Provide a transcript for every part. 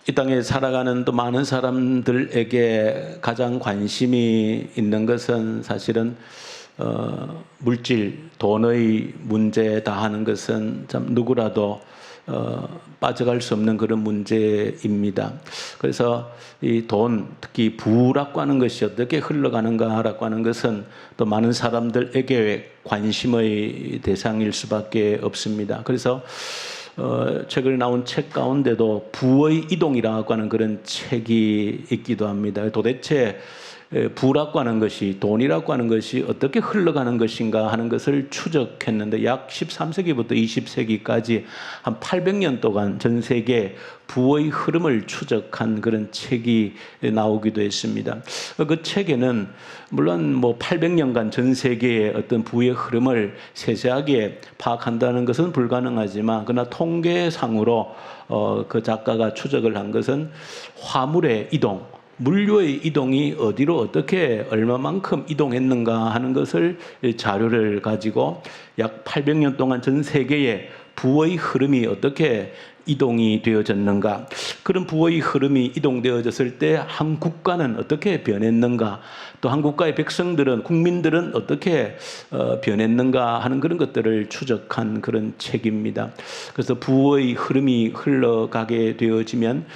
이 땅에 살아가는 또 많은 사람들에게 가장 관심이 있는 것은 사실은 물질, 돈의 문제다 하는 것은 참 누구라도 빠져갈 수 없는 그런 문제입니다. 그래서 이 돈, 특히 부라고 하는 것이 어떻게 흘러가는가라고 하는 것은 또 많은 사람들에게 관심의 대상일 수밖에 없습니다. 그래서 최근에 나온 책 가운데도 부의 이동이라고 하는 그런 책이 있기도 합니다. 도대체 부라고 하는 것이, 돈이라고 하는 것이 어떻게 흘러가는 것인가 하는 것을 추적했는데 약 13세기부터 20세기까지 한 800년 동안 전 세계 부의 흐름을 추적한 그런 책이 나오기도 했습니다. 그 책에는 물론 뭐 800년간 전 세계의 어떤 부의 흐름을 세세하게 파악한다는 것은 불가능하지만 그러나 통계상으로 그 작가가 추적을 한 것은 화물의 이동, 물류의 이동이 어디로 어떻게 얼마만큼 이동했는가 하는 것을 자료를 가지고 약 800년 동안 전 세계의 부의 흐름이 어떻게 이동이 되어졌는가, 그런 부의 흐름이 이동되어졌을 때 한 국가는 어떻게 변했는가, 또 한 국가의 백성들은, 국민들은 어떻게 변했는가 하는 그런 것들을 추적한 그런 책입니다. 그래서 부의 흐름이 흘러가게 되어지면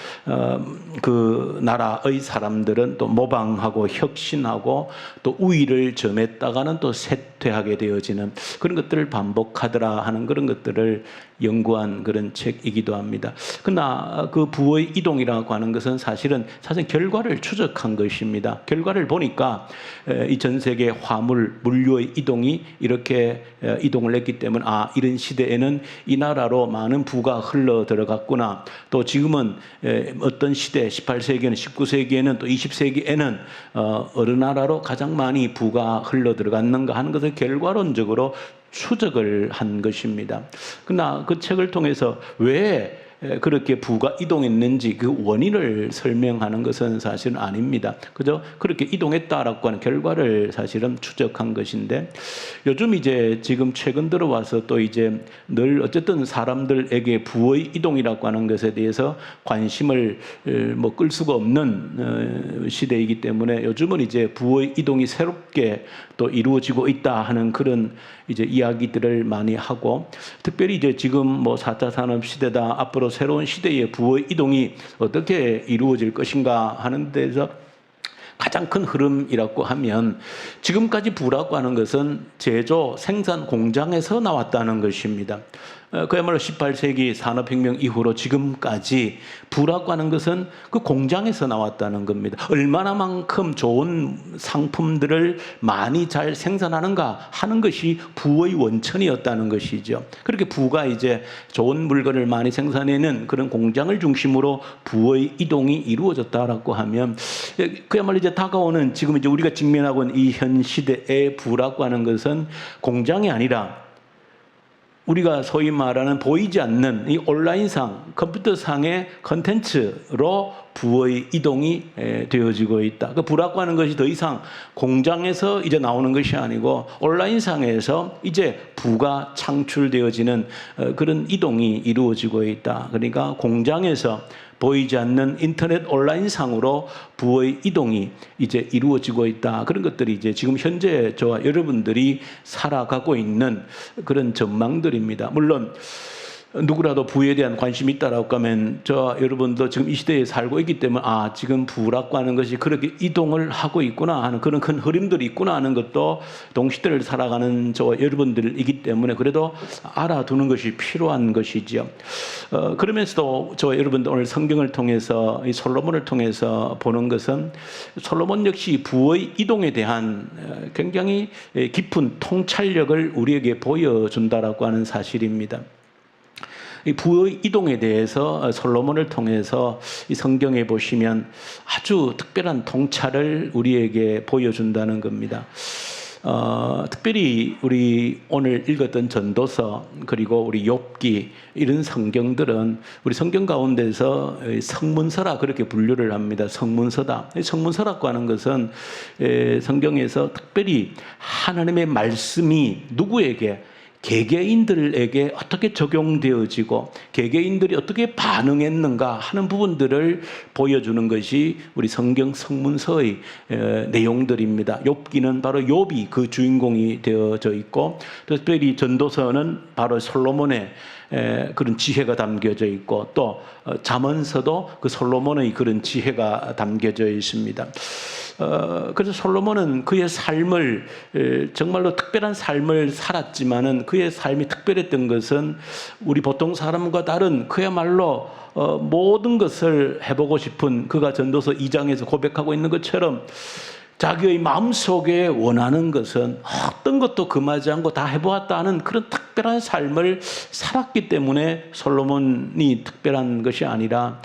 그 나라의 사람들은 또 모방하고 혁신하고 또 우위를 점했다가는 또 쇠퇴하게 되어지는 그런 것들을 반복하더라 하는 그런 것들을 연구한 그런 책이기도 합니다. 그러나 그 부의 이동이라고 하는 것은 사실은 결과를 추적한 것입니다. 결과를 보니까 이 전 세계 화물, 물류의 이동이 이렇게 이동을 했기 때문에 이런 시대에는 이 나라로 많은 부가 흘러 들어갔구나. 또 지금은 어떤 시대, 18세기에는, 19세기에는 또 20세기에는 어느 나라로 가장 많이 부가 흘러 들어갔는가 하는 것을 결과론적으로 추적을 한 것입니다. 그러나 그 책을 통해서 왜 그렇게 부가 이동했는지 그 원인을 설명하는 것은 사실은 아닙니다. 그저 그렇게 이동했다라고 하는 결과를 사실은 추적한 것인데, 요즘 이제 지금 최근 들어와서 또 이제 늘 어쨌든 사람들에게 부의 이동이라고 하는 것에 대해서 관심을 뭐 끌 수가 없는 시대이기 때문에 요즘은 이제 부의 이동이 새롭게 또 이루어지고 있다 하는 그런 이제 이야기들을 많이 하고, 특별히 이제 지금 뭐 4차 산업 시대다, 앞으로 새로운 시대의 부의 이동이 어떻게 이루어질 것인가 하는 데서 가장 큰 흐름이라고 하면, 지금까지 부라고 하는 것은 제조, 생산 공장에서 나왔다는 것입니다. 그야말로 18세기 산업혁명 이후로 지금까지 부라고 하는 것은 그 공장에서 나왔다는 겁니다. 얼마나만큼 좋은 상품들을 많이 잘 생산하는가 하는 것이 부의 원천이었다는 것이죠. 그렇게 부가 이제 좋은 물건을 많이 생산해내는 그런 공장을 중심으로 부의 이동이 이루어졌다라고 하면, 그야말로 이제 다가오는 지금 이제 우리가 직면하고 있는 이 현 시대의 부라고 하는 것은 공장이 아니라 우리가 소위 말하는 보이지 않는 이 온라인상, 컴퓨터상의 컨텐츠로 부의 이동이 되어지고 있다. 그 부라고 하는 것이 더 이상 공장에서 이제 나오는 것이 아니고 온라인상에서 이제 부가 창출되어지는 그런 이동이 이루어지고 있다. 그러니까 공장에서 보이지 않는 인터넷 온라인상으로 부의 이동이 이제 이루어지고 있다. 그런 것들이 이제 지금 현재 저와 여러분들이 살아가고 있는 그런 전망들입니다. 물론 누구라도 부에 대한 관심이 있다라고 하면 저와 여러분도 지금 이 시대에 살고 있기 때문에 지금 부라고 하는 것이 그렇게 이동을 하고 있구나 하는 그런 큰 흐름들이 있구나 하는 것도 동시대를 살아가는 저와 여러분들이기 때문에 그래도 알아두는 것이 필요한 것이지요. 그러면서도 저와 여러분들 오늘 성경을 통해서 이 솔로몬을 통해서 보는 것은, 솔로몬 역시 부의 이동에 대한 굉장히 깊은 통찰력을 우리에게 보여준다라고 하는 사실입니다. 이 부의 이동에 대해서 솔로몬을 통해서 이 성경에 보시면 아주 특별한 통찰을 우리에게 보여준다는 겁니다. 특별히 우리 오늘 읽었던 전도서, 그리고 우리 욥기, 이런 성경들은 우리 성경 가운데서 성문서라 그렇게 분류를 합니다. 성문서다. 성문서라고 하는 것은 성경에서 특별히 하나님의 말씀이 누구에게 개개인들에게 어떻게 적용되어지고 개개인들이 어떻게 반응했는가 하는 부분들을 보여주는 것이 우리 성경 성문서의 내용들입니다. 욥기는 바로 욥이 그 주인공이 되어져 있고, 특별히 전도서는 바로 솔로몬의 그런 지혜가 담겨져 있고, 또 잠언서도 그 솔로몬의 그런 지혜가 담겨져 있습니다. 그래서 솔로몬은 그의 삶을, 정말로 특별한 삶을 살았지만은 그의 삶이 특별했던 것은 우리 보통 사람과 다른 그야말로 모든 것을 해보고 싶은, 그가 전도서 2장에서 고백하고 있는 것처럼 자기의 마음속에 원하는 것은 어떤 것도 금하지 않고 다 해보았다는 그런 특별한 삶을 살았기 때문에 솔로몬이 특별한 것이 아니라,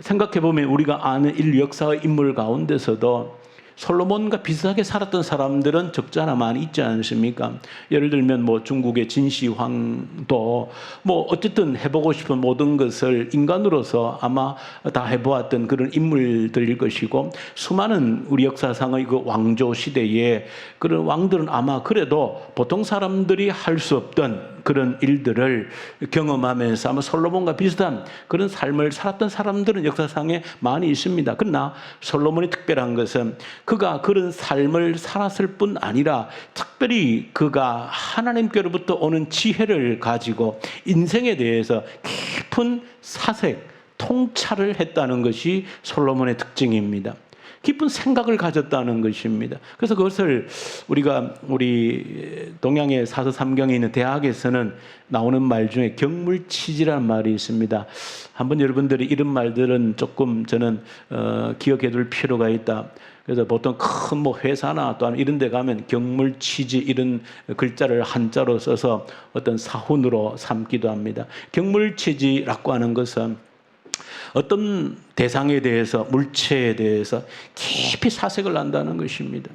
생각해보면 우리가 아는 인류 역사의 인물 가운데서도 솔로몬과 비슷하게 살았던 사람들은 적지 않아 많이 있지 않습니까? 예를 들면 뭐 중국의 진시황도 뭐 어쨌든 해보고 싶은 모든 것을 인간으로서 아마 다 해보았던 그런 인물들일 것이고, 수많은 우리 역사상의 그 왕조 시대에 그런 왕들은 아마 그래도 보통 사람들이 할 수 없던 그런 일들을 경험하면서 아마 솔로몬과 비슷한 그런 삶을 살았던 사람들은 역사상에 많이 있습니다. 그러나 솔로몬이 특별한 것은 그가 그런 삶을 살았을 뿐 아니라 특별히 그가 하나님께로부터 오는 지혜를 가지고 인생에 대해서 깊은 사색, 통찰을 했다는 것이 솔로몬의 특징입니다. 깊은 생각을 가졌다는 것입니다. 그래서 그것을 우리 동양의 사서 삼경에 있는 대학에서는 나오는 말 중에 경물치지라는 말이 있습니다. 한번 여러분들이 이런 말들은 조금 저는 기억해 둘 필요가 있다. 그래서 보통 큰 뭐 회사나 또 이런 데 가면 경물치지 이런 글자를 한자로 써서 어떤 사훈으로 삼기도 합니다. 경물치지라고 하는 것은 어떤 대상에 대해서, 물체에 대해서 깊이 사색을 한다는 것입니다.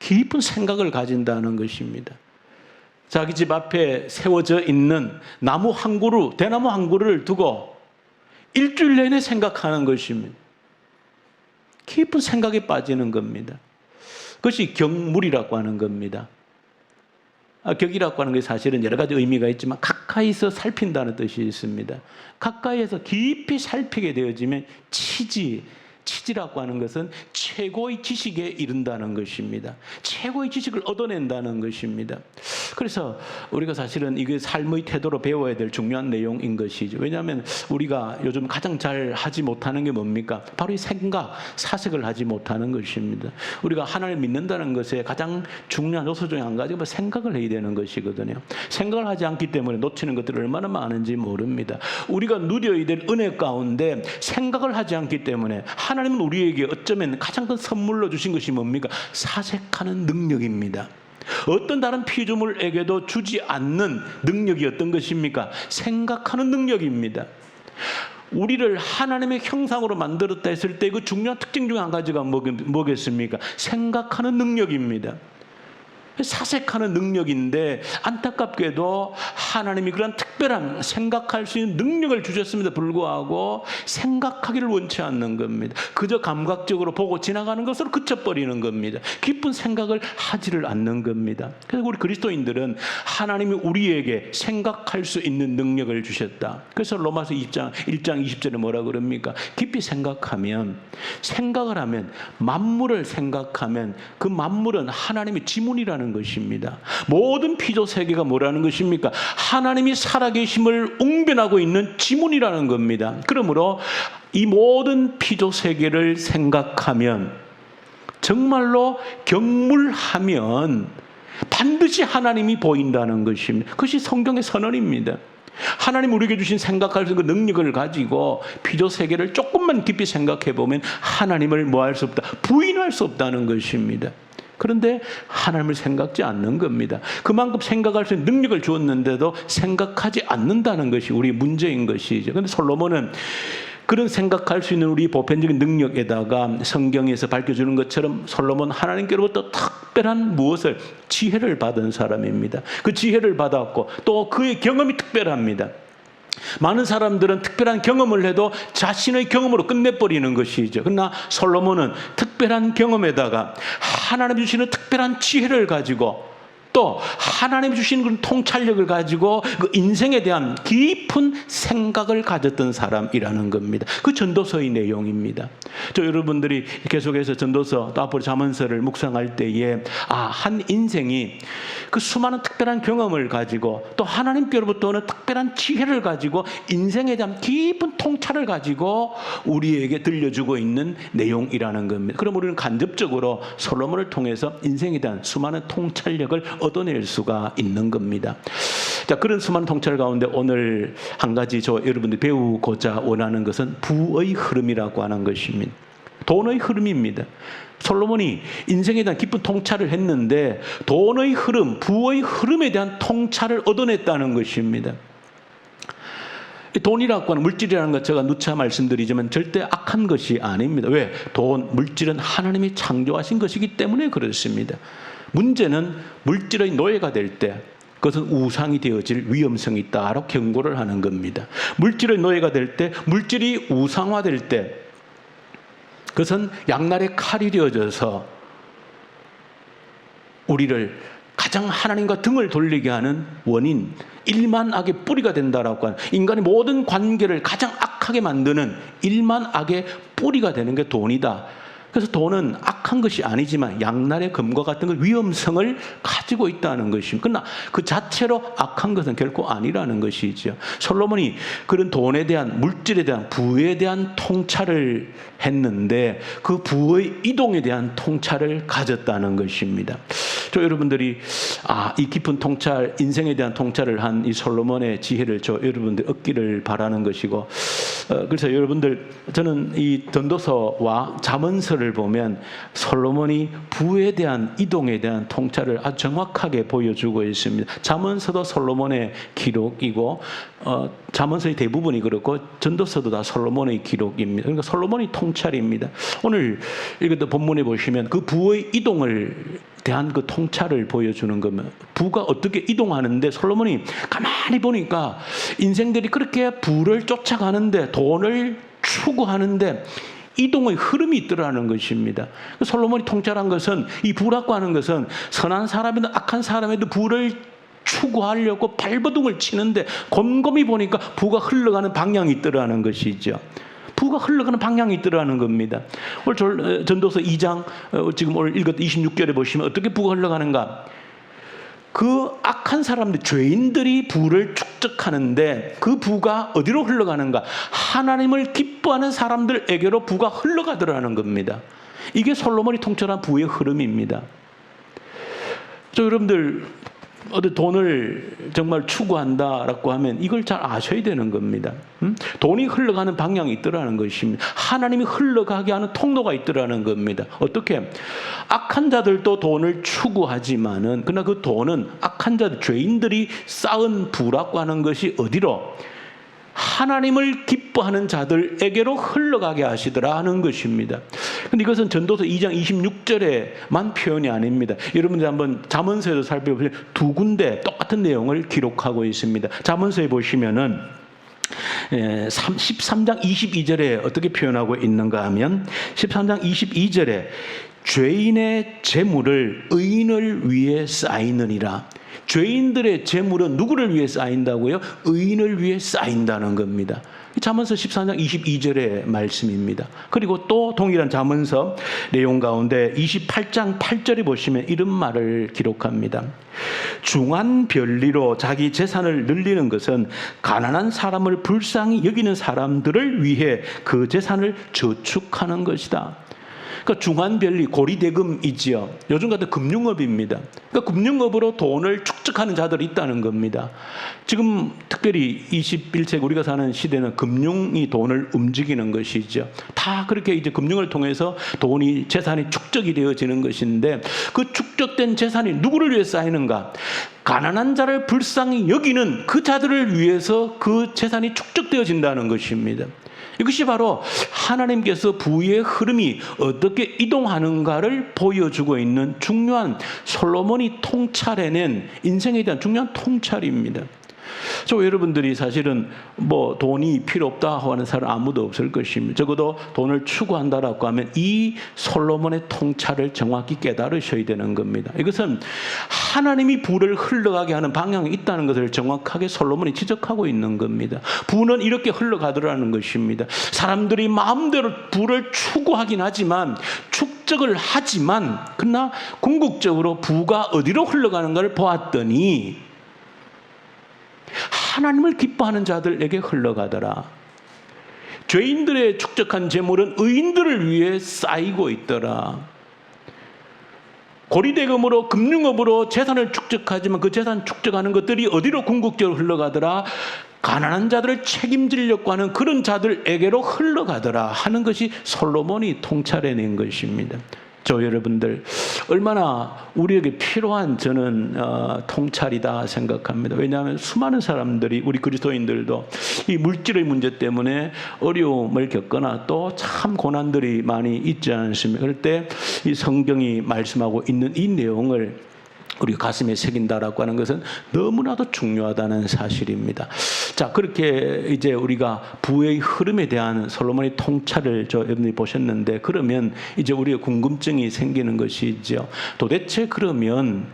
깊은 생각을 가진다는 것입니다. 자기 집 앞에 세워져 있는 나무 한 그루, 대나무 한 그루를 두고 일주일 내내 생각하는 것입니다. 깊은 생각에 빠지는 겁니다. 그것이 경물이라고 하는 겁니다. 격이라고 하는 게 사실은 여러 가지 의미가 있지만 가까이서 살핀다는 뜻이 있습니다. 가까이에서 깊이 살피게 되어지면 치지라고 하는 것은 최고의 지식에 이른다는 것입니다. 최고의 지식을 얻어낸다는 것입니다. 그래서 우리가 사실은 이게 삶의 태도로 배워야 될 중요한 내용인 것이죠. 왜냐하면 우리가 요즘 가장 잘 하지 못하는 게 뭡니까? 바로 이 생각, 사색을 하지 못하는 것입니다. 우리가 하나님을 믿는다는 것에 가장 중요한 요소 중에 한 가지가 생각을 해야 되는 것이거든요. 생각을 하지 않기 때문에 놓치는 것들이 얼마나 많은지 모릅니다. 우리가 누려야 될 은혜 가운데 생각을 하지 않기 때문에, 하나님은 우리에게 어쩌면 가장 큰 선물로 주신 것이 뭡니까? 사색하는 능력입니다. 어떤 다른 피조물에게도 주지 않는 능력이 어떤 것입니까? 생각하는 능력입니다. 우리를 하나님의 형상으로 만들었다 했을 때 그 중요한 특징 중에 한 가지가 뭐겠습니까? 생각하는 능력입니다. 사색하는 능력인데, 안타깝게도 하나님이 그런 특별한 생각할 수 있는 능력을 주셨음에도 불구하고 생각하기를 원치 않는 겁니다. 그저 감각적으로 보고 지나가는 것으로 그쳐버리는 겁니다. 깊은 생각을 하지를 않는 겁니다. 그래서 우리 그리스도인들은 하나님이 우리에게 생각할 수 있는 능력을 주셨다. 그래서 로마서 1장 20절에 뭐라 그럽니까? 깊이 생각을 하면, 만물을 생각하면 그 만물은 하나님의 지문이라는 것입니다. 모든 피조 세계가 뭐라는 것입니까? 하나님이 살아계심을 웅변하고 있는 지문이라는 겁니다. 그러므로 이 모든 피조 세계를 생각하면, 정말로 경물하면 반드시 하나님이 보인다는 것입니다. 그것이 성경의 선언입니다. 하나님 우리에게 주신 생각할 수 있는 그 능력을 가지고 피조 세계를 조금만 깊이 생각해 보면 하나님을 뭐할 수 없다, 부인할 수 없다는 것입니다. 그런데 하나님을 생각지 않는 겁니다. 그만큼 생각할 수 있는 능력을 주었는데도 생각하지 않는다는 것이 우리 문제인 것이죠. 그런데 솔로몬은 그런 생각할 수 있는 우리 보편적인 능력에다가 성경에서 밝혀주는 것처럼 솔로몬 하나님께로부터 특별한 무엇을, 지혜를 받은 사람입니다. 그 지혜를 받았고 또 그의 경험이 특별합니다. 많은 사람들은 특별한 경험을 해도 자신의 경험으로 끝내버리는 것이죠. 그러나 솔로몬은 특별한 경험에다가 하나님 주시는 특별한 지혜를 가지고 또 하나님 주신 그런 통찰력을 가지고 그 인생에 대한 깊은 생각을 가졌던 사람이라는 겁니다. 그 전도서의 내용입니다. 저 여러분들이 계속해서 전도서 또 앞으로 잠언서를 묵상할 때에 한 인생이 그 수많은 특별한 경험을 가지고 또 하나님께로부터 오는 특별한 지혜를 가지고 인생에 대한 깊은 통찰을 가지고 우리에게 들려주고 있는 내용이라는 겁니다. 그럼 우리는 간접적으로 솔로몬을 통해서 인생에 대한 수많은 통찰력을 얻어낼 수가 있는 겁니다. 자, 그런 수많은 통찰 가운데 오늘 한 가지 여러분들이 배우고자 원하는 것은 부의 흐름이라고 하는 것입니다. 돈의 흐름입니다. 솔로몬이 인생에 대한 깊은 통찰을 했는데 돈의 흐름, 부의 흐름에 대한 통찰을 얻어냈다는 것입니다. 돈이라고 하는 물질이라는 것 제가 누차 말씀드리지만 절대 악한 것이 아닙니다. 왜? 돈, 물질은 하나님이 창조하신 것이기 때문에 그렇습니다. 문제는 물질의 노예가 될 때 그것은 우상이 되어질 위험성이 있다라고 경고를 하는 겁니다. 물질의 노예가 될 때, 물질이 우상화될 때 그것은 양날의 칼이 되어져서 우리를 가장 하나님과 등을 돌리게 하는 원인, 일만악의 뿌리가 된다라고 하는, 인간의 모든 관계를 가장 악하게 만드는 일만악의 뿌리가 되는 게 돈이다. 그래서 돈은 악한 것이 아니지만 양날의 검과 같은 그 위험성을 가지고 있다는 것입니다. 그러나 그 자체로 악한 것은 결코 아니라는 것이죠. 솔로몬이 그런 돈에 대한, 물질에 대한, 부에 대한 통찰을 했는데 그 부의 이동에 대한 통찰을 가졌다는 것입니다. 저 여러분들이 이 깊은 통찰, 인생에 대한 통찰을 한 이 솔로몬의 지혜를 여러분들 얻기를 바라는 것이고, 그래서 여러분들, 저는 이 전도서와 잠언서를 보면 솔로몬이 부에 대한 이동에 대한 통찰을 아주 정확하게 보여주고 있습니다. 잠언서도 솔로몬의 기록이고 잠언서의 대부분이 그렇고 전도서도 다 솔로몬의 기록입니다. 그러니까 솔로몬이 통찰입니다. 오늘 읽었던 본문에 보시면 그 부의 이동을 대한 그 통찰을 보여주는 거면, 부가 어떻게 이동하는데 솔로몬이 가만히 보니까 인생들이 그렇게 부를 쫓아가는데, 돈을 추구하는데 이동의 흐름이 있더라는 것입니다. 솔로몬이 통찰한 것은, 이 부라고 하는 것은 선한 사람이든 악한 사람에도 부를 추구하려고 발버둥을 치는데 곰곰이 보니까 부가 흘러가는 방향이 있더라는 것이죠. 부가 흘러가는 방향이 있더라는 겁니다. 오늘 전도서 2장 지금 오늘 읽었던 26절에 보시면 어떻게 부가 흘러가는가? 그 악한 사람들, 죄인들이 부를 축적하는데 그 부가 어디로 흘러가는가? 하나님을 기뻐하는 사람들에게로 부가 흘러가더라는 겁니다. 이게 솔로몬이 통찰한 부의 흐름입니다. 여러분들 어디 돈을 정말 추구한다라고 하면 이걸 잘 아셔야 되는 겁니다. 돈이 흘러가는 방향이 있더라는 것입니다. 하나님이 흘러가게 하는 통로가 있더라는 겁니다. 어떻게? 악한 자들도 돈을 추구하지만은, 그러나 그 돈은 악한 자들, 죄인들이 쌓은 부라고 하는 것이 어디로? 하나님을 기뻐하는 자들에게로 흘러가게 하시더라 하는 것입니다. 그런데 이것은 전도서 2장 26절에만 표현이 아닙니다. 여러분들 한번 잠언서에도 살펴보시면 두 군데 똑같은 내용을 기록하고 있습니다. 잠언서에 보시면은 13장 22절에 어떻게 표현하고 있는가 하면 13장 22절에 죄인의 재물을 의인을 위해 쌓이느니라. 죄인들의 재물은 누구를 위해 쌓인다고요? 의인을 위해 쌓인다는 겁니다. 잠언서 14장 22절의 말씀입니다. 그리고 또 동일한 잠언서 내용 가운데 28장 8절에 보시면 이런 말을 기록합니다. 중한 별리로 자기 재산을 늘리는 것은 가난한 사람을 불쌍히 여기는 사람들을 위해 그 재산을 저축하는 것이다. 그러니까 중환별리, 고리대금이지요. 요즘 같은 금융업입니다. 그러니까 금융업으로 돈을 축적하는 자들이 있다는 겁니다. 지금 특별히 21세기 우리가 사는 시대는 금융이 돈을 움직이는 것이죠. 다 그렇게 이제 금융을 통해서 돈이, 재산이 축적이 되어지는 것인데, 그 축적된 재산이 누구를 위해 쌓이는가? 가난한 자를 불쌍히 여기는 그 자들을 위해서 그 재산이 축적되어진다는 것입니다. 이것이 바로 하나님께서 부의 흐름이 어떻게 이동하는가를 보여주고 있는 중요한 솔로몬이 통찰해낸 인생에 대한 중요한 통찰입니다. 저 여러분들이 사실은 뭐 돈이 필요 없다 하는 사람 아무도 없을 것입니다. 적어도 돈을 추구한다라고 하면 이 솔로몬의 통찰을 정확히 깨달으셔야 되는 겁니다. 이것은 하나님이 부를 흘러가게 하는 방향이 있다는 것을 정확하게 솔로몬이 지적하고 있는 겁니다. 부는 이렇게 흘러가더라는 것입니다. 사람들이 마음대로 부를 추구하긴 하지만 축적을 하지만 그러나 궁극적으로 부가 어디로 흘러가는가를 보았더니 하나님을 기뻐하는 자들에게 흘러가더라. 죄인들의 축적한 재물은 의인들을 위해 쌓이고 있더라. 고리대금으로 금융업으로 재산을 축적하지만 그 재산 축적하는 것들이 어디로 궁극적으로 흘러가더라? 가난한 자들을 책임지려고 하는 그런 자들에게로 흘러가더라 하는 것이 솔로몬이 통찰해낸 것입니다. 저 여러분들 얼마나 우리에게 필요한 저는 통찰이다 생각합니다. 왜냐하면 수많은 사람들이 우리 그리스도인들도 이 물질의 문제 때문에 어려움을 겪거나 또 참 고난들이 많이 있지 않습니까? 그럴 때 이 성경이 말씀하고 있는 이 내용을 우리 가슴에 새긴다라고 하는 것은 너무나도 중요하다는 사실입니다. 자, 그렇게 이제 우리가 부의 흐름에 대한 솔로몬의 통찰을 여러분이 보셨는데, 그러면 이제 우리의 궁금증이 생기는 것이죠. 도대체 그러면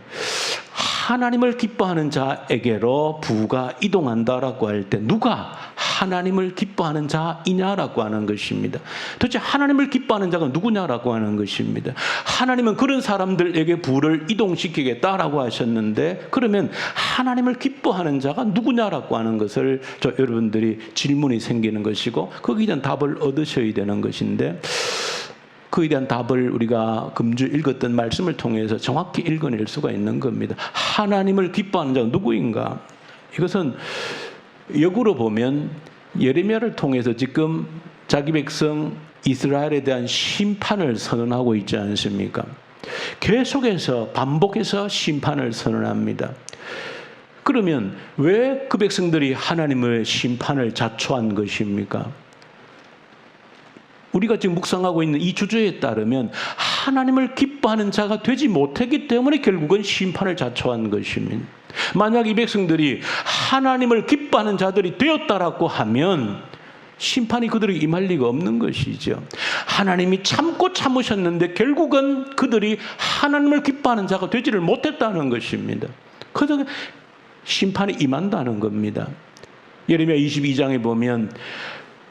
하나님을 기뻐하는 자에게로 부가 이동한다라고 할 때 누가 하나님을 기뻐하는 자이냐라고 하는 것입니다. 도대체 하나님을 기뻐하는 자가 누구냐라고 하는 것입니다. 하나님은 그런 사람들에게 부를 이동시키겠다라고 하셨는데, 그러면 하나님을 기뻐하는 자가 누구냐라고 하는 것을 여러분들이 질문이 생기는 것이고 거기에 대한 답을 얻으셔야 되는 것인데, 그에 대한 답을 우리가 금주 읽었던 말씀을 통해서 정확히 읽어낼 수가 있는 겁니다. 하나님을 기뻐하는 자가 누구인가? 이것은 역으로 보면 예레미야를 통해서 지금 자기 백성 이스라엘에 대한 심판을 선언하고 있지 않습니까? 계속해서 반복해서 심판을 선언합니다. 그러면 왜 그 백성들이 하나님의 심판을 자초한 것입니까? 우리가 지금 묵상하고 있는 이 주제에 따르면 하나님을 기뻐하는 자가 되지 못했기 때문에 결국은 심판을 자초한 것입니다. 만약 이 백성들이 하나님을 기뻐하는 자들이 되었다라고 하면 심판이 그들에게 임할 리가 없는 것이죠. 하나님이 참고 참으셨는데 결국은 그들이 하나님을 기뻐하는 자가 되지를 못했다는 것입니다. 그래서 심판이 임한다는 겁니다. 예레미야 22장에 보면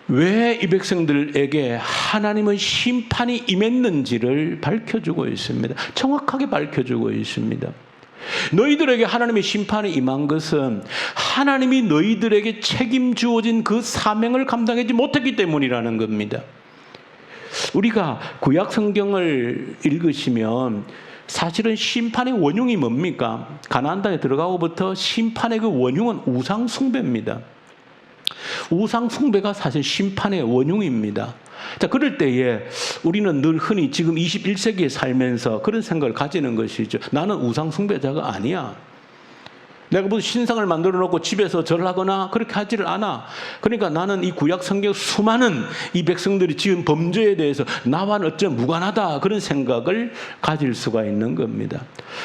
왜 이 백성들에게 하나님의 심판이 임했는지를 밝혀주고 있습니다. 정확하게 밝혀주고 있습니다. 너희들에게 하나님의 심판이 임한 것은 하나님이 너희들에게 책임주어진 그 사명을 감당하지 못했기 때문이라는 겁니다. 우리가 구약 성경을 읽으시면 사실은 심판의 원흉이 뭡니까? 가나안 땅에 들어가고부터 심판의 그 원흉은 우상 숭배입니다. 우상 숭배가 사실 심판의 원흉입니다. 자, 그럴 때에 우리는 늘 흔히 지금 21세기에 살면서 그런 생각을 가지는 것이죠. 나는 우상 숭배자가 아니야. 내가 무슨 신상을 만들어 놓고 집에서 절하거나 그렇게 하지를 않아. 그러니까 나는 이 구약 성경 수많은 이 백성들이 지은 범죄에 대해서 나와는 어쩜 무관하다 그런 생각을 가질 수가 있는 겁니다.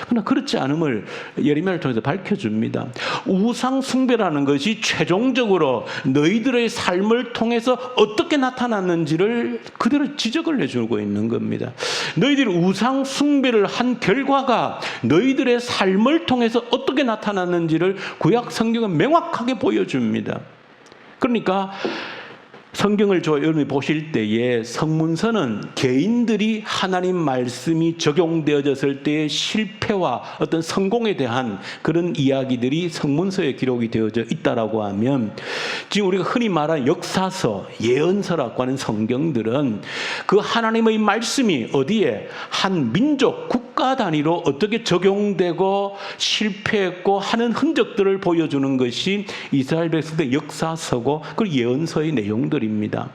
그러나 그렇지 않음을 예레미야를 통해서 밝혀줍니다. 우상 숭배라는 것이 최종적으로 너희들의 삶을 통해서 어떻게 나타났는지를 그대로 지적을 해주고 있는 겁니다. 너희들이 우상 숭배를 한 결과가 너희들의 삶을 통해서 어떻게 나타났는지를 구약 성경은 명확하게 보여줍니다. 그러니까 성경을 여러분이 보실 때에 성문서는 개인들이 하나님 말씀이 적용되어졌을 때의 실패와 어떤 성공에 대한 그런 이야기들이 성문서에 기록이 되어져 있다라고 하면, 지금 우리가 흔히 말하는 역사서, 예언서라고 하는 성경들은 그 하나님의 말씀이 어디에 한 민족, 국가 단위로 어떻게 적용되고 실패했고 하는 흔적들을 보여주는 것이 이스라엘 백성들의 역사서고 그 예언서의 내용들 입니다.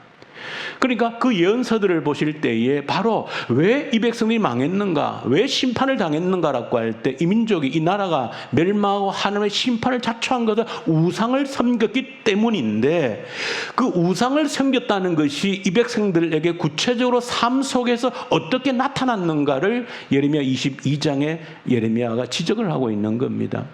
그러니까 그 예언서들을 보실 때에 바로 왜 이 백성이 망했는가, 왜 심판을 당했는가라고 할 때 이 민족이, 이 나라가 멸망하고 하나님의 심판을 자초한 것은 우상을 섬겼기 때문인데, 그 우상을 섬겼다는 것이 이 백성들에게 구체적으로 삶 속에서 어떻게 나타났는가를 예레미야 22장에 예레미야가 지적을 하고 있는 겁니다.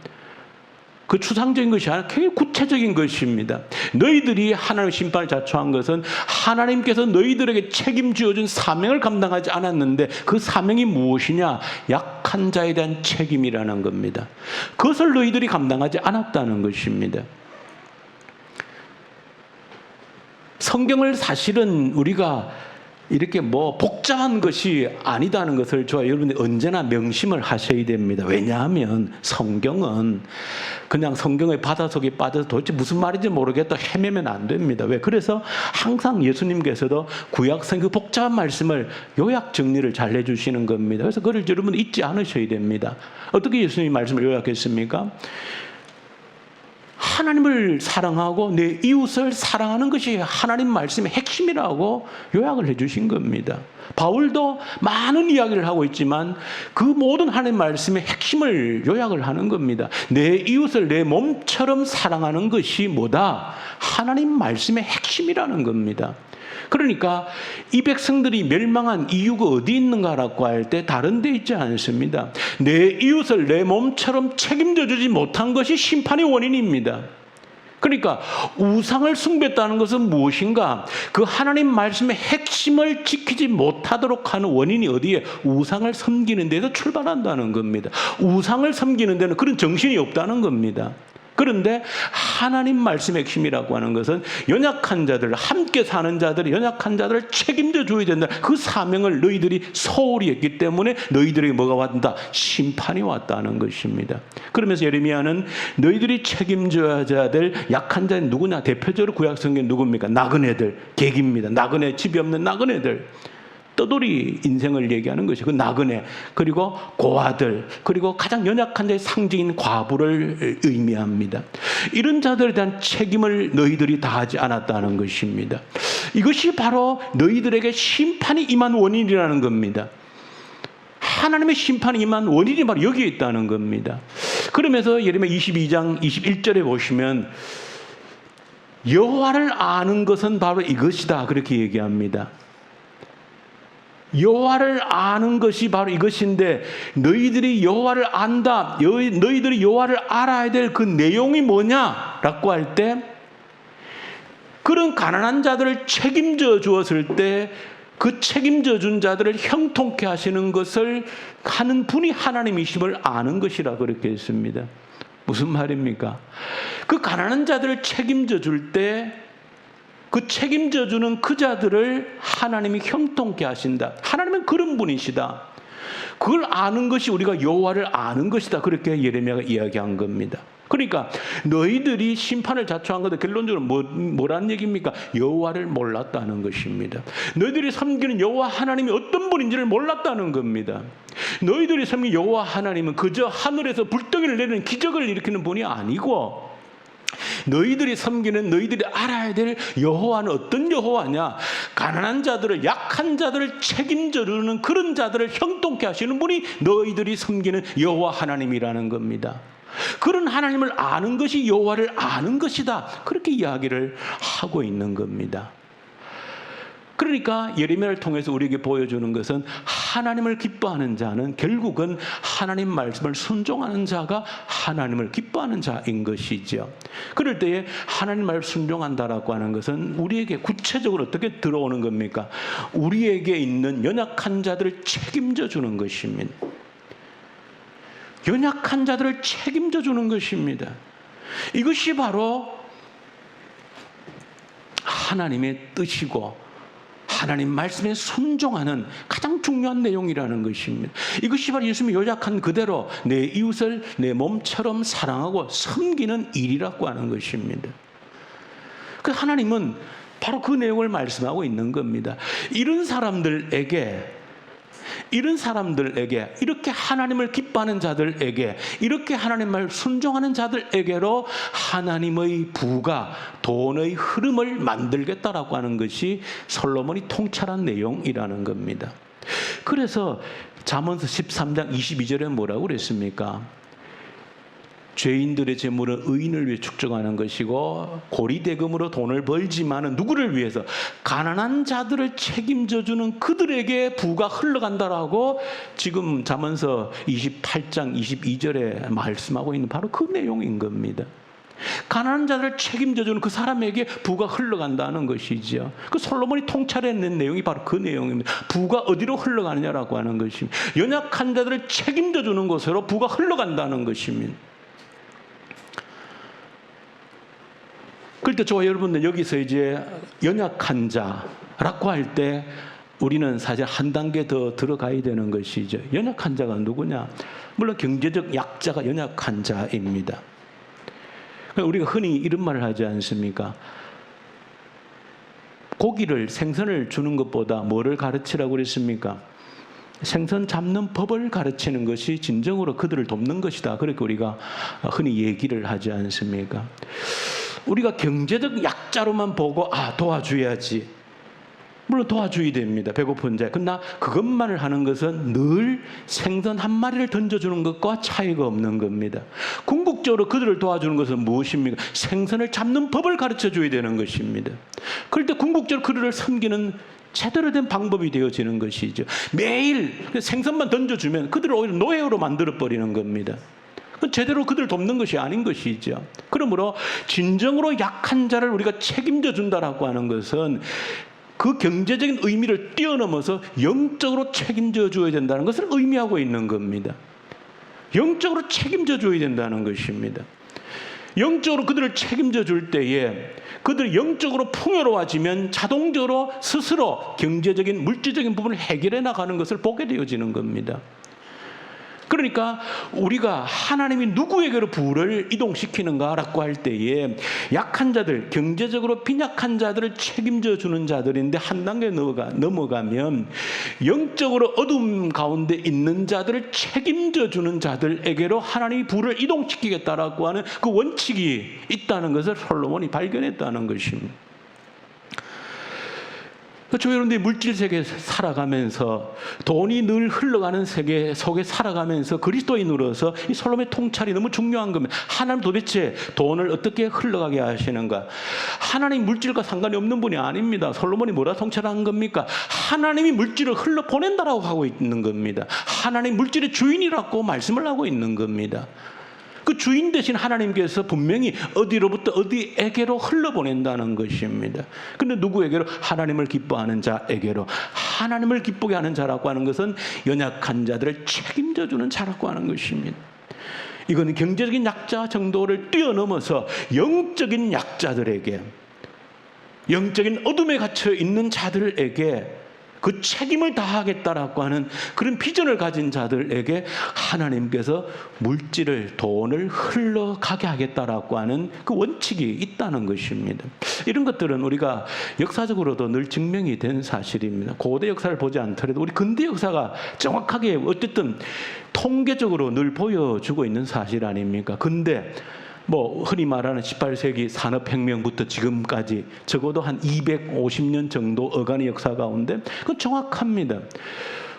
그 추상적인 것이 아니라 굉장히 구체적인 것입니다. 너희들이 하나님의 심판을 자초한 것은 하나님께서 너희들에게 책임지어준 사명을 감당하지 않았는데 그 사명이 무엇이냐? 약한 자에 대한 책임이라는 겁니다. 그것을 너희들이 감당하지 않았다는 것입니다. 성경을 사실은 우리가 이렇게 복잡한 것이 아니다는 것을 저와 여러분이 언제나 명심을 하셔야 됩니다. 왜냐하면 성경은 그냥 성경의 바닷속에 빠져서 도대체 무슨 말인지 모르겠다 헤매면 안 됩니다. 왜? 그래서 항상 예수님께서도 구약성 그 복잡한 말씀을 요약 정리를 잘 해주시는 겁니다. 그래서 그걸 여러분 잊지 않으셔야 됩니다. 어떻게 예수님이 말씀을 요약했습니까? 하나님을 사랑하고 내 이웃을 사랑하는 것이 하나님 말씀의 핵심이라고 요약을 해주신 겁니다. 바울도 많은 이야기를 하고 있지만 그 모든 하나님 말씀의 핵심을 요약을 하는 겁니다. 내 이웃을 내 몸처럼 사랑하는 것이 뭐다? 하나님 말씀의 핵심이라는 겁니다. 그러니까 이 백성들이 멸망한 이유가 어디 있는가라고 할 때 다른 데 있지 않습니다. 내 이웃을 내 몸처럼 책임져 주지 못한 것이 심판의 원인입니다. 그러니까 우상을 숭배했다는 것은 무엇인가? 그 하나님 말씀의 핵심을 지키지 못하도록 하는 원인이 어디에? 우상을 섬기는 데서 출발한다는 겁니다. 우상을 섬기는 데는 그런 정신이 없다는 겁니다. 그런데 하나님 말씀의 핵심이라고 하는 것은 연약한 자들, 함께 사는 자들, 연약한 자들을 책임져 줘야 된다. 그 사명을 너희들이 소홀히 했기 때문에 너희들에게 뭐가 왔다? 심판이 왔다는 것입니다. 그러면서 예레미야는 너희들이 책임져야 될 약한 자는 누구냐? 대표적으로 구약성경 누굽니까? 나그네들, 객입니다. 나그네, 집이 없는 나그네들. 떠돌이 인생을 얘기하는 것이 그 나그네, 그리고 고아들, 그리고 가장 연약한 자의 상징인 과부를 의미합니다. 이런 자들에 대한 책임을 너희들이 다하지 않았다는 것입니다. 이것이 바로 너희들에게 심판이 임한 원인이라는 겁니다. 하나님의 심판이 임한 원인이 바로 여기에 있다는 겁니다. 그러면서 예레미야 22장 21절에 보시면 여호와를 아는 것은 바로 이것이다 그렇게 얘기합니다. 여호와를 아는 것이 바로 이것인데 너희들이 여호와를 안다. 너희들이 여호와를 알아야 될 그 내용이 뭐냐라고 할 때 그런 가난한 자들을 책임져 주었을 때 그 책임져 준 자들을 형통케 하시는 것을 하는 분이 하나님이심을 아는 것이라 그렇게 했습니다. 무슨 말입니까? 그 가난한 자들을 책임져 줄 때 그 책임져 주는 그 자들을 하나님이 형통케 하신다. 하나님은 그런 분이시다. 그걸 아는 것이 우리가 여호와를 아는 것이다. 그렇게 예레미야가 이야기한 겁니다. 그러니까 너희들이 심판을 자초한 것은 결론적으로 뭐라는 얘기입니까? 여호와를 몰랐다는 것입니다. 너희들이 섬기는 여호와 하나님이 어떤 분인지를 몰랐다는 겁니다. 너희들이 섬기는 여호와 하나님은 그저 하늘에서 불덩이를 내리는 기적을 일으키는 분이 아니고 너희들이 섬기는 너희들이 알아야 될 여호와는 어떤 여호와냐? 가난한 자들을, 약한 자들을 책임져 주는 그런 자들을 형통케 하시는 분이 너희들이 섬기는 여호와 하나님이라는 겁니다. 그런 하나님을 아는 것이 여호와를 아는 것이다. 그렇게 이야기를 하고 있는 겁니다. 그러니까 예레미야를 통해서 우리에게 보여주는 것은 하나님을 기뻐하는 자는 결국은 하나님 말씀을 순종하는 자가 하나님을 기뻐하는 자인 것이죠. 그럴 때에 하나님 말을 순종한다라고 하는 것은 우리에게 구체적으로 어떻게 들어오는 겁니까? 우리에게 있는 연약한 자들을 책임져 주는 것입니다. 연약한 자들을 책임져 주는 것입니다. 이것이 바로 하나님의 뜻이고 하나님 말씀에 순종하는 가장 중요한 내용이라는 것입니다. 이것이 바로 예수님이 요약한 그대로 내 이웃을 내 몸처럼 사랑하고 섬기는 일이라고 하는 것입니다. 그 하나님은 바로 그 내용을 말씀하고 있는 겁니다. 이런 사람들에게 이렇게 하나님을 기뻐하는 자들에게 이렇게 하나님 말 순종하는 자들에게로 하나님의 부가 돈의 흐름을 만들겠다라고 하는 것이 솔로몬이 통찰한 내용이라는 겁니다. 그래서 잠언서 13장 22절에 뭐라고 그랬습니까? 죄인들의 재물은 의인을 위해 축적하는 것이고 고리대금으로 돈을 벌지만은 누구를 위해서? 가난한 자들을 책임져주는 그들에게 부가 흘러간다라고 지금 잠언서 28장 22절에 말씀하고 있는 바로 그 내용인 겁니다. 가난한 자들을 책임져주는 그 사람에게 부가 흘러간다는 것이죠. 그 솔로몬이 통찰해낸 내용이 바로 그 내용입니다. 부가 어디로 흘러가느냐라고 하는 것입니다. 연약한 자들을 책임져주는 곳으로 부가 흘러간다는 것입니다. 그럴 때 저와 여러분들 여기서 이제 연약한 자라고 할 때 우리는 사실 한 단계 더 들어가야 되는 것이죠. 연약한 자가 누구냐? 물론 경제적 약자가 연약한 자입니다. 우리가 흔히 이런 말을 하지 않습니까? 고기를, 생선을 주는 것보다 뭐를 가르치라고 그랬습니까? 생선 잡는 법을 가르치는 것이 진정으로 그들을 돕는 것이다. 그렇게 우리가 흔히 얘기를 하지 않습니까? 우리가 경제적 약자로만 보고 도와줘야지. 물론 도와줘야 됩니다. 배고픈 자. 그러나 그것만을 하는 것은 늘 생선 한 마리를 던져주는 것과 차이가 없는 겁니다. 궁극적으로 그들을 도와주는 것은 무엇입니까? 생선을 잡는 법을 가르쳐줘야 되는 것입니다. 그럴 때 궁극적으로 그들을 섬기는 제대로 된 방법이 되어지는 것이죠. 매일 생선만 던져주면 그들을 오히려 노예로 만들어버리는 겁니다. 제대로 그들을 돕는 것이 아닌 것이죠. 그러므로 진정으로 약한 자를 우리가 책임져 준다라고 하는 것은 그 경제적인 의미를 뛰어넘어서 영적으로 책임져 줘야 된다는 것을 의미하고 있는 겁니다. 영적으로 책임져 줘야 된다는 것입니다. 영적으로 그들을 책임져 줄 때에 그들이 영적으로 풍요로워지면 자동적으로 스스로 경제적인 물질적인 부분을 해결해 나가는 것을 보게 되어지는 겁니다. 그러니까 우리가 하나님이 누구에게로 부를 이동시키는가라고 할 때에 약한 자들, 경제적으로 빈약한 자들을 책임져 주는 자들인데 한 단계 넘어가면 영적으로 어둠 가운데 있는 자들을 책임져 주는 자들에게로 하나님이 부를 이동시키겠다라고 하는 그 원칙이 있다는 것을 솔로몬이 발견했다는 것입니다. 저 여러분들이 물질 세계에 살아가면서 돈이 늘 흘러가는 세계 속에 살아가면서 그리스도인으로서 이 솔로몬의 통찰이 너무 중요한 겁니다. 하나님 도대체 돈을 어떻게 흘러가게 하시는가? 하나님 물질과 상관이 없는 분이 아닙니다. 솔로몬이 뭐라 통찰한 겁니까? 하나님이 물질을 흘러보낸다라고 하고 있는 겁니다. 하나님 물질의 주인이라고 말씀을 하고 있는 겁니다. 그 주인 대신 하나님께서 분명히 어디로부터 어디에게로 흘러보낸다는 것입니다. 그런데 누구에게로? 하나님을 기뻐하는 자에게로. 하나님을 기쁘게 하는 자라고 하는 것은 연약한 자들을 책임져 주는 자라고 하는 것입니다. 이거는 경제적인 약자 정도를 뛰어넘어서 영적인 약자들에게, 영적인 어둠에 갇혀 있는 자들에게 그 책임을 다하겠다라고 하는 그런 비전을 가진 자들에게 하나님께서 물질을, 돈을 흘러가게 하겠다라고 하는 그 원칙이 있다는 것입니다. 이런 것들은 우리가 역사적으로도 늘 증명이 된 사실입니다. 고대 역사를 보지 않더라도 우리 근대 역사가 정확하게 어쨌든 통계적으로 늘 보여주고 있는 사실 아닙니까? 근데 흔히 말하는 18세기 산업혁명부터 지금까지 적어도 한 250년 정도 어간의 역사 가운데 그건 정확합니다.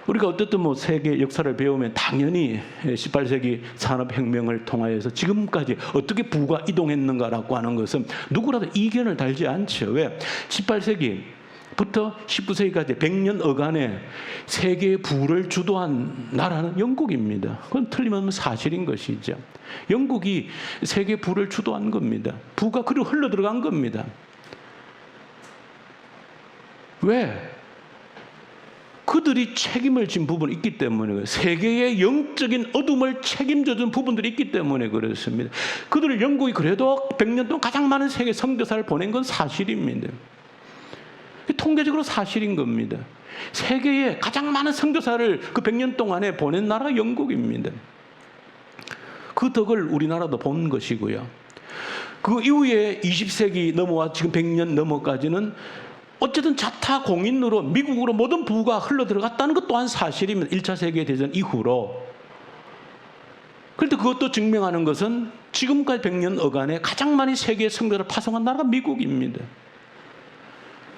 우리가 어쨌든 세계 역사를 배우면 당연히 18세기 산업혁명을 통하여서 지금까지 어떻게 부가 이동했는가라고 하는 것은 누구라도 이견을 달지 않죠. 왜? 18세기부터 19세기까지 100년 어간에 세계의 부를 주도한 나라는 영국입니다. 그건 틀림없는 사실인 것이죠. 영국이 세계 부를 주도한 겁니다. 부가 그리고 흘러 들어간 겁니다. 왜? 그들이 책임을 진 부분이 있기 때문에, 세계의 영적인 어둠을 책임져 준 부분들이 있기 때문에 그렇습니다. 그들을 영국이 그래도 100년 동안 가장 많은 세계 선교사를 보낸 건 사실입니다. 통계적으로 사실인 겁니다. 세계에 가장 많은 선교사를 그 100년 동안에 보낸 나라가 영국입니다. 그 덕을 우리나라도 본 것이고요. 그 이후에 20세기 넘어와 지금 100년 넘어까지는 어쨌든 자타 공인으로 미국으로 모든 부가 흘러 들어갔다는 것 또한 사실입니다. 1차 세계대전 이후로. 그런데 그것도 증명하는 것은 지금까지 100년 어간에 가장 많이 세계의 성도를 파송한 나라가 미국입니다.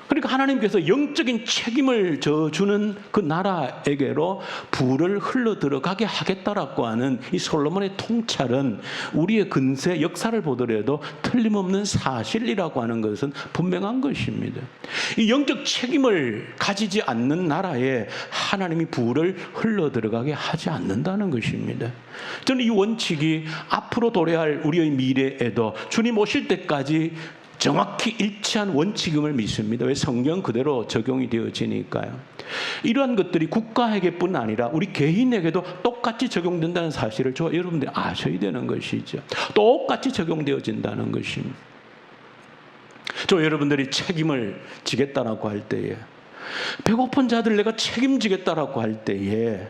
그러니까 하나님께서 영적인 책임을 져주는 그 나라에게로 불을 흘러 들어가게 하겠다라고 하는 이 솔로몬의 통찰은 우리의 근세 역사를 보더라도 틀림없는 사실이라고 하는 것은 분명한 것입니다. 이 영적 책임을 가지지 않는 나라에 하나님이 불을 흘러 들어가게 하지 않는다는 것입니다. 저는 이 원칙이 앞으로 도래할 우리의 미래에도 주님 오실 때까지 정확히 일치한 원칙임을 믿습니다. 왜? 성경 그대로 적용이 되어지니까요. 이러한 것들이 국가에게뿐 아니라 우리 개인에게도 똑같이 적용된다는 사실을 여러분들이 아셔야 되는 것이죠. 똑같이 적용되어진다는 것입니다. 여러분들이 책임을 지겠다라고 할 때에, 배고픈 자들 내가 책임지겠다라고 할 때에,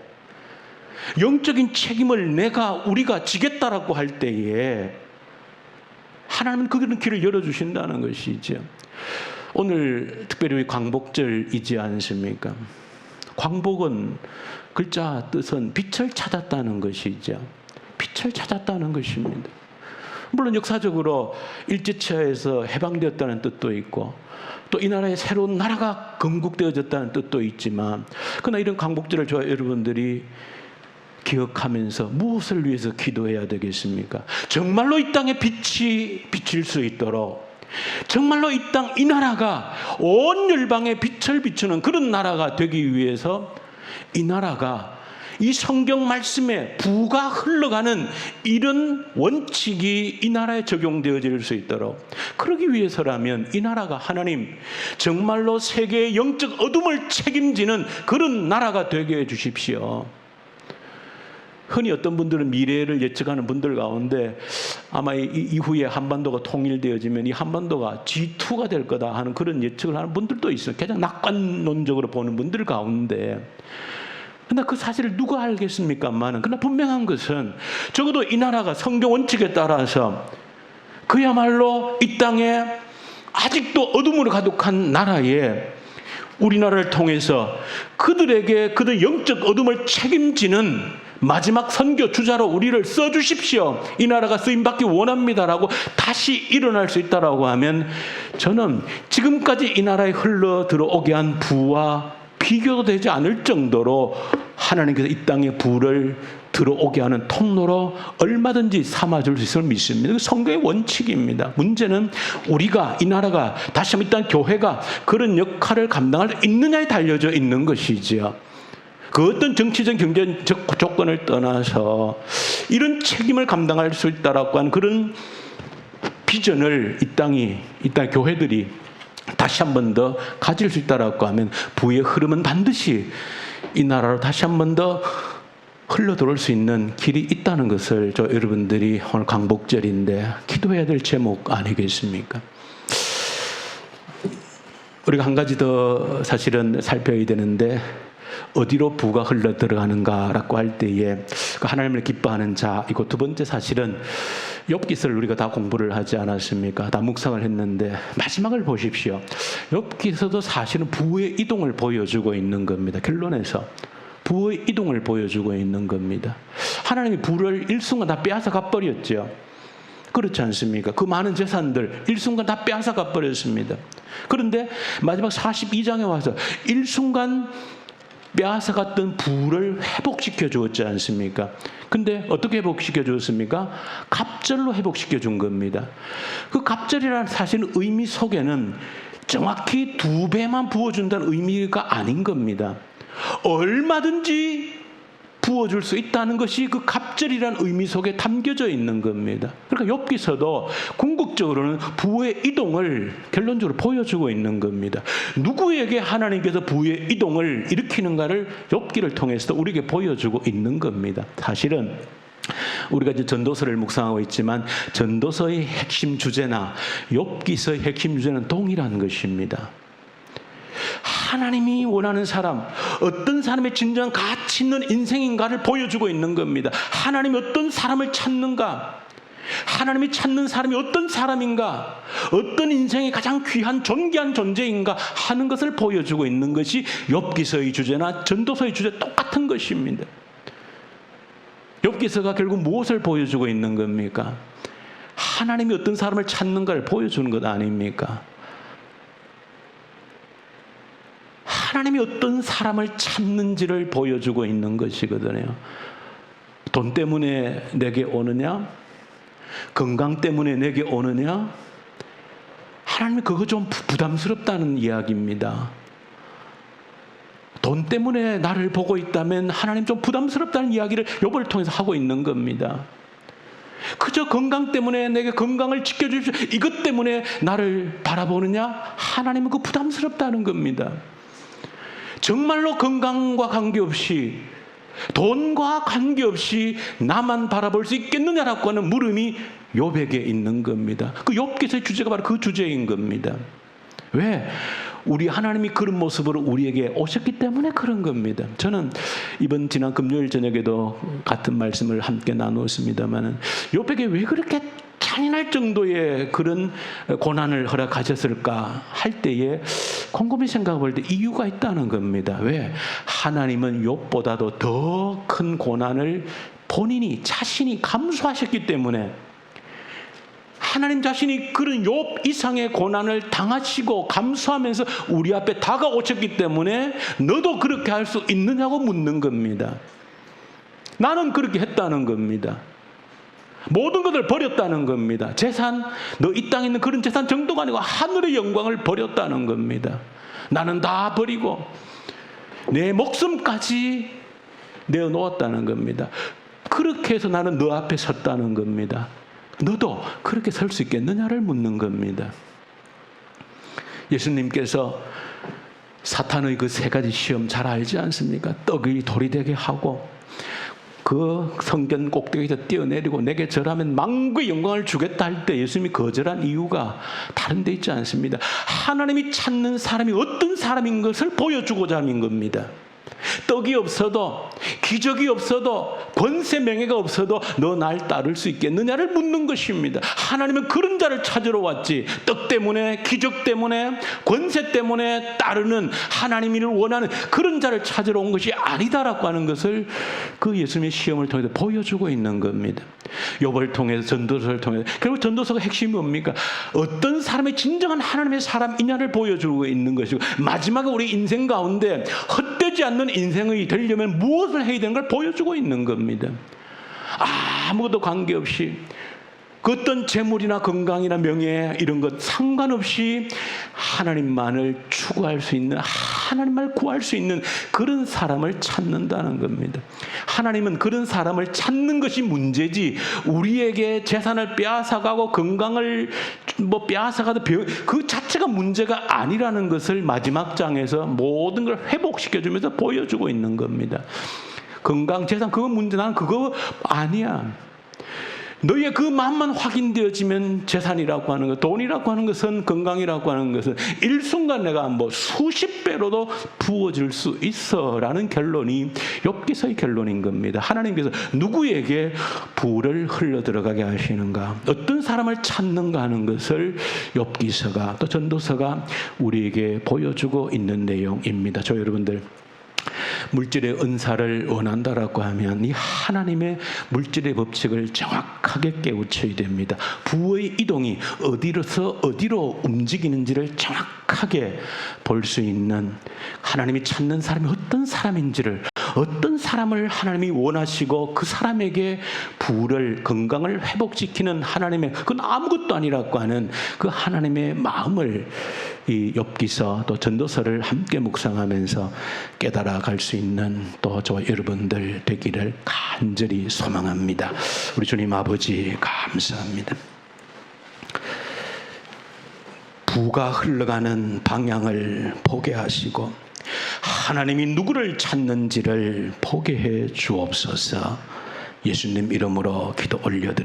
영적인 책임을 우리가 지겠다라고 할 때에 하나님은 그런 길을 열어주신다는 것이죠. 오늘 특별히 광복절이지 않습니까? 광복은 글자 뜻은 빛을 찾았다는 것이죠. 빛을 찾았다는 것입니다. 물론 역사적으로 일제차에서 해방되었다는 뜻도 있고 또 이 나라에 새로운 나라가 건국되어졌다는 뜻도 있지만, 그러나 이런 광복절을 여러분들이 기억하면서 무엇을 위해서 기도해야 되겠습니까? 정말로 이 땅에 빛이 비칠 수 있도록, 정말로 이 나라가 온 열방에 빛을 비추는 그런 나라가 되기 위해서 이 나라가 이 성경 말씀에 부가 흘러가는 이런 원칙이 이 나라에 적용되어질 수 있도록, 그러기 위해서라면 이 나라가 하나님 정말로 세계의 영적 어둠을 책임지는 그런 나라가 되게 해주십시오. 흔히 어떤 분들은 미래를 예측하는 분들 가운데 아마 이후에 한반도가 통일되어지면 이 한반도가 G2가 될 거다 하는 그런 예측을 하는 분들도 있어요. 가장 낙관론적으로 보는 분들 가운데. 그러나 그 사실을 누가 알겠습니까만은, 그러나 분명한 것은 적어도 이 나라가 성경 원칙에 따라서 그야말로 이 땅에 아직도 어둠으로 가득한 나라에 우리나라를 통해서 그들에게 그들 영적 어둠을 책임지는 마지막 선교 주자로 우리를 써주십시오. 이 나라가 쓰임받기 원합니다라고 다시 일어날 수 있다라고 하면, 저는 지금까지 이 나라에 흘러 들어오게 한 부와 비교도 되지 않을 정도로 하나님께서 이 땅에 부를 들어오게 하는 통로로 얼마든지 삼아줄 수 있음을 믿습니다. 그 성경의 원칙입니다. 문제는 우리가, 이 나라가, 다시 한번 일단 교회가 그런 역할을 감당할 수 있느냐에 달려져 있는 것이지요. 그 어떤 정치적 경제적 조건을 떠나서 이런 책임을 감당할 수 있다라고 하는 그런 비전을 이 땅 교회들이 다시 한 번 더 가질 수 있다라고 하면, 부의 흐름은 반드시 이 나라로 다시 한 번 더 흘러 들어올 수 있는 길이 있다는 것을 여러분들이 오늘 광복절인데 기도해야 될 제목 아니겠습니까? 우리가 한 가지 더 사실은 살펴야 되는데, 어디로 부가 흘러 들어가는가라고 할 때에 하나님을 기뻐하는 자, 이거 두 번째 사실은 욥기서를 우리가 다 공부를 하지 않았습니까? 다 묵상을 했는데 마지막을 보십시오. 욥기서도 사실은 부의 이동을 보여주고 있는 겁니다. 결론에서 부의 이동을 보여주고 있는 겁니다. 하나님이 부를 일순간 다 빼앗아가 버렸죠. 그렇지 않습니까? 그 많은 재산들 일순간 다 빼앗아가 버렸습니다. 그런데 마지막 42장에 와서 일순간 빼앗아갔던 부를 회복시켜 주었지 않습니까? 근데 어떻게 회복시켜 주었습니까? 갑절로 회복시켜 준 겁니다. 그 갑절이라는 사실은 의미 속에는 정확히 2배만 부어준다는 의미가 아닌 겁니다. 얼마든지 부어줄 수 있다는 것이 그 갑절이라는 의미 속에 담겨져 있는 겁니다. 그러니까 욥기서도 궁극적으로는 부의 이동을 결론적으로 보여주고 있는 겁니다. 누구에게 하나님께서 부의 이동을 일으키는가를 욥기를 통해서 우리에게 보여주고 있는 겁니다. 사실은 우리가 이제 전도서를 묵상하고 있지만 전도서의 핵심 주제나 욥기서의 핵심 주제는 동일한 것입니다. 하나님이 원하는 사람, 어떤 사람의 진정한 가치 있는 인생인가를 보여주고 있는 겁니다. 하나님이 어떤 사람을 찾는가, 하나님이 찾는 사람이 어떤 사람인가, 어떤 인생이 가장 귀한 존귀한 존재인가 하는 것을 보여주고 있는 것이 욥기서의 주제나 전도서의 주제 똑같은 것입니다. 욥기서가 결국 무엇을 보여주고 있는 겁니까? 하나님이 어떤 사람을 찾는가를 보여주는 것 아닙니까? 하나님이 어떤 사람을 찾는지를 보여주고 있는 것이거든요. 돈 때문에 내게 오느냐? 건강 때문에 내게 오느냐? 하나님이 그거 좀 부담스럽다는 이야기입니다. 돈 때문에 나를 보고 있다면 하나님 좀 부담스럽다는 이야기를 욥을 통해서 하고 있는 겁니다. 그저 건강 때문에 내게 건강을 지켜주십시오, 이것 때문에 나를 바라보느냐? 하나님은 그 부담스럽다는 겁니다. 정말로 건강과 관계없이, 돈과 관계없이 나만 바라볼 수 있겠느냐라고 하는 물음이 욥에게 있는 겁니다. 그 욥기서의 주제가 바로 그 주제인 겁니다. 왜? 우리 하나님이 그런 모습으로 우리에게 오셨기 때문에 그런 겁니다. 저는 지난 금요일 저녁에도 같은 말씀을 함께 나누었습니다만, 욥에게 왜 그렇게 잔인할 정도의 그런 고난을 허락하셨을까 할 때에 곰곰이 생각해 볼 때 이유가 있다는 겁니다. 왜? 하나님은 욥보다도 더 큰 고난을 본인이 자신이 감수하셨기 때문에, 하나님 자신이 그런 욥 이상의 고난을 당하시고 감수하면서 우리 앞에 다가오셨기 때문에 너도 그렇게 할 수 있느냐고 묻는 겁니다. 나는 그렇게 했다는 겁니다. 모든 것을 버렸다는 겁니다. 재산, 너 이 땅에 있는 그런 재산 정도가 아니고 하늘의 영광을 버렸다는 겁니다. 나는 다 버리고 내 목숨까지 내어놓았다는 겁니다. 그렇게 해서 나는 너 앞에 섰다는 겁니다. 너도 그렇게 설 수 있겠느냐를 묻는 겁니다. 예수님께서 사탄의 그 세 가지 시험 잘 알지 않습니까? 떡이 돌이 되게 하고, 그 성전 꼭대기에서 뛰어내리고 내게 절하면 만국의 영광을 주겠다 할 때 예수님이 거절한 이유가 다른 데 있지 않습니다. 하나님이 찾는 사람이 어떤 사람인 것을 보여주고자 하는 겁니다. 떡이 없어도, 기적이 없어도, 권세 명예가 없어도 너 날 따를 수 있겠느냐를 묻는 것입니다. 하나님은 그런 자를 찾으러 왔지, 떡 때문에, 기적 때문에, 권세 때문에 따르는, 하나님을 원하는 그런 자를 찾으러 온 것이 아니다라고 하는 것을 그 예수님의 시험을 통해서 보여주고 있는 겁니다. 욥을 통해서, 전도서를 통해서. 그리고 전도서가 핵심이 뭡니까? 어떤 사람이 진정한 하나님의 사람이냐를 보여주고 있는 것이고, 마지막에 우리 인생 가운데 헛되지 않는 인생이 되려면 무엇을 해야 되는 걸 보여주고 있는 겁니다. 아무것도 관계없이, 그 어떤 재물이나 건강이나 명예 이런 것 상관없이 하나님만을 추구할 수 있는, 하나님만을 구할 수 있는 그런 사람을 찾는다는 겁니다. 하나님은 그런 사람을 찾는 것이 문제지, 우리에게 재산을 빼앗아가고 건강을 빼앗아가도 그 자체가 문제가 아니라는 것을 마지막 장에서 모든 걸 회복시켜주면서 보여주고 있는 겁니다. 건강, 재산, 그거 문제, 나는 그거 아니야. 너희의 그 마음만 확인되어지면 재산이라고 하는 것, 돈이라고 하는 것은, 건강이라고 하는 것은 일순간 내가 수십 배로도 부어질 수 있어 라는 결론이 욥기서의 결론인 겁니다. 하나님께서 누구에게 부를 흘러 들어가게 하시는가, 어떤 사람을 찾는가 하는 것을 욥기서가, 또 전도서가 우리에게 보여주고 있는 내용입니다. 저 여러분들, 물질의 은사를 원한다라고 하면 이 하나님의 물질의 법칙을 정확하게 깨우쳐야 됩니다. 부의 이동이 어디로서 어디로 움직이는지를 정확하게 볼 수 있는, 하나님이 찾는 사람이 어떤 사람인지를, 어떤 사람을 하나님이 원하시고 그 사람에게 부를, 건강을 회복시키는 하나님의, 그건 아무것도 아니라고 하는 그 하나님의 마음을 이 욥기서 또 전도서를 함께 묵상하면서 깨달아갈 수 있는 또 저와 여러분들 되기를 간절히 소망합니다. 우리 주님 아버지 감사합니다. 부가 흘러가는 방향을 보게 하시고 하나님이 누구를 찾는지를 보게 해 주옵소서. 예수님 이름으로 기도 올려드립니다.